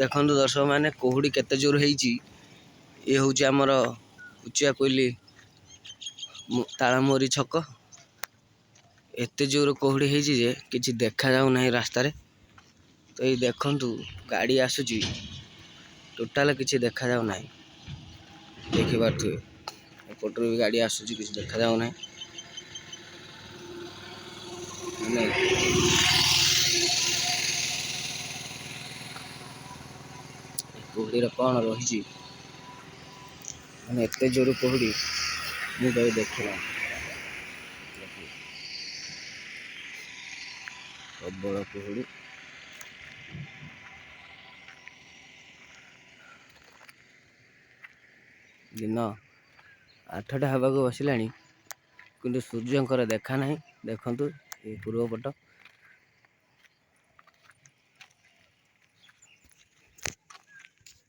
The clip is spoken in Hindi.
देखंतु दर्शक माने कोहुड़ी केते जोर ହେଇची। ये हूँ आमर उचिया कोइली तालमोरी छक एते जोर कोहुड़ी ହେଇची जे किछि देखा जाउ नाही रास्ता रे। तो ये देखंतु गाड़ी आसुची टोटाल किछि देखा जाउ नाही। देखि पारथुए एपटरो भी गाड़ी आसुची किछि देखा जाउ नाही। कोहुड़ी कौन रही मैंने एत जोर कोहुड़ी मुझे देखना प्रबल कोहुड़ी दिन 8टा हवा को बसला किंतु सूर्यंकर देखा नहीं। देखंतु ये पूर्व पट